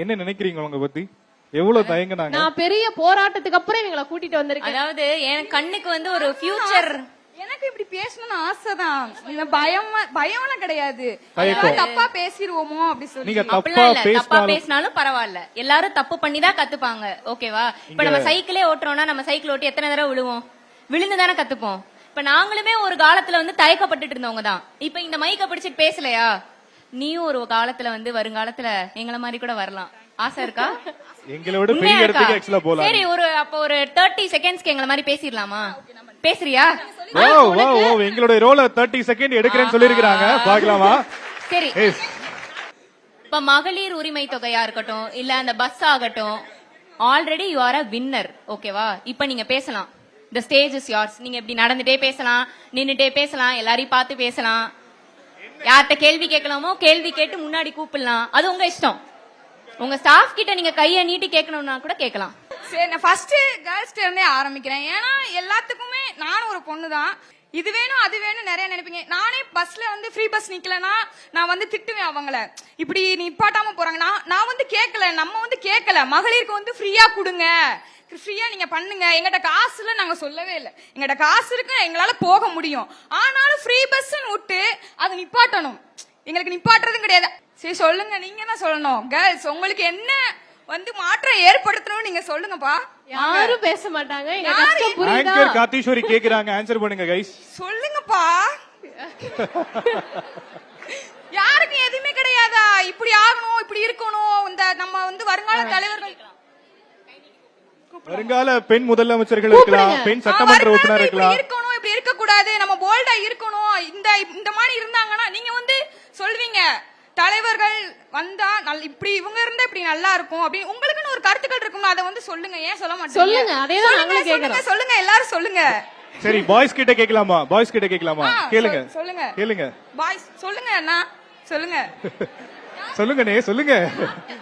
என்ன நினைக்கிறீங்க உங்க பத்தி? எவ்வளவு தயங்குனாங்க? நான் பெரிய போராட்டத்துக்கு அப்புறம் இவங்களை கூட்டிட்டு வந்திருக்கேன். அதாவது என் கண்ணுக்கு வந்து ஒரு ஃபியூச்சர். எனக்கு இப்படி பேசணும்னு ஆசைதான். பயம்லாம் கிடையாது. தயக்கம். தப்பா பேசிடுவோமோ அப்படி சொல்லி. நீங்க அப்படிலாம் தப்பா இல்ல, தப்பா பேசினாலும் பேசினாலும் பரவாயில்ல. எல்லாரும் தப்பு பண்ணி தான் கத்துப்பாங்க. ஓகேவா? இப்ப நம்ம சைக்கிளே ஓட்டுறோம்னா நம்ம சைக்கிள் ஓட்டி எத்தனை தடவை விழுவோம்? விழுந்து தானே கத்துப்போம். இப்ப நாங்களுமே ஒரு காலத்துல வந்து தயக்கப்பட்டுட்டு இருந்தவங்க தான். இப்ப இந்த மைக்க பிடிச்சிட்டு பேசலையா? நீயும் ஒரு காலத்துல வந்து வருங்காலத்துல எங்களை மாதிரி கூட வரலாம். ஆசை இருக்கா? எங்களை விட பெரிய இடத்துக்கு ஆக்சுவலா போலாம். சரி, அப்ப ஒரு 30 செகண்ட்ஸ்க்கு எங்களை மாதிரி பேசிடலாமா? பேசுறியா? எங்களோட ரோல 30 செகண்ட் எடுக்கிறேன்னு சொல்லிருக்காங்க. பாக்கலாமா? சரி. இப்ப மகளிர் உரிமை தொகையா இருக்கட்டும், இல்ல அந்த பஸ் ஆகட்டும், already you are a winner. ஓகேவா? இப்ப நீங்க பேசலாம். the stage is yours. நீங்க இப்படி நடந்துட்டே பேசலாம், நின்னுட்டே பேசலாம், எல்லாரையும் பார்த்து பேசலாம், யார்கிட்ட கேள்வி கேட்கலாமோ கேள்வி கேட்டு முன்னாடி கூப்பிடலாம். அது உங்க இஷ்டம். உங்க ஸ்டாஃப் கிட்ட நீங்க கைய நீட்டி கேட்கணும்னா கூட கேட்கலாம். சரி, நான் ஃபர்ஸ்ட் கேர்ள்ஸ்ல இருந்தே ஆரம்பிக்கிறேன். ஏன்னா எல்லாத்துக்குமே நானும் ஒரு பொண்ணு தான். இது வேணும் அது வேணும் நிறைய நினைப்பீங்க. நானே பஸ்ல வந்து ஃப்ரீ பஸ் நிக்கலனா நான் வந்து திட்டுவேன் அவங்கள. இப்படி நிப்பாட்டாம போறாங்க. நான் வந்து கேட்கல, நம்ம வந்து கேட்கல. மகளிருக்கு வந்து ஃப்ரீயா கொடுங்க, ஃப்ரீயா நீங்க பண்ணுங்க. எங்கிட்ட காசுல நாங்க சொல்லவே இல்லை. எங்கிட்ட காசு இருக்கு, எங்களால போக முடியும். ஆனாலும் ஃப்ரீ பஸ் விட்டு அதை நிப்பாட்டணும். எங்களுக்கு நிப்பாட்டுறதும் கிடையாது. சரி சொல்லுங்க, நீங்க என்ன சொல்லணும்? கேர்ள்ஸ், உங்களுக்கு என்ன வந்து மாற்றம் ஏற்படுத்தணும் நீங்க சொல்லுங்கப்பா. யாரும் பேச மாட்டாங்க. ஆங்கர் காத்தீஸ்வரி கேக்குறாங்க, ஆன்சர் பண்ணுங்க கைஸ். சொல்லுங்கப்பா. யாருக்கும் எதுவுமே கிடையாதா? இப்படி ஆகணும், இப்படி இருக்கணும். இந்த நம்ம வந்து வருங்கால தலைவர்கள், வருங்கால பெண் முதலமைச்சர்கள் இருக்கலாம், பெண் சட்டமன்ற உறுப்பினர் இருக்கலாம். இருக்கணும், இப்படி இருக்க கூடாது, நம்ம போல்டா இருக்கணும். இந்த மாதிரி இருந்தாங்கன்னா நீங்க வந்து சொல்வீங்க தலைவர்கள் வந்தா இப்படி இவங்க இருந்தா இப்படி நல்லா இருக்கும் அப்படின்னு உங்களுக்குன்னு ஒரு கருத்துக்கள் இருக்கும். அதை வந்து சொல்லுங்க. ஏன் சொல்ல மாட்டீங்க? சொல்லுங்க. அதேதான் நாங்களும் கேக்குறோம். சொல்லுங்க, எல்லாரும் சொல்லுங்க. சரி, பாய்ஸ் கிட்ட கேட்கலாமா? பாய்ஸ் கிட்ட கேட்கலாமா? கேளுங்க, சொல்லுங்க, கேளுங்க. பாய்ஸ் சொல்லுங்க. அண்ணா சொல்லுங்க. சொல்லுங்கண்ணே, சொல்லுங்க.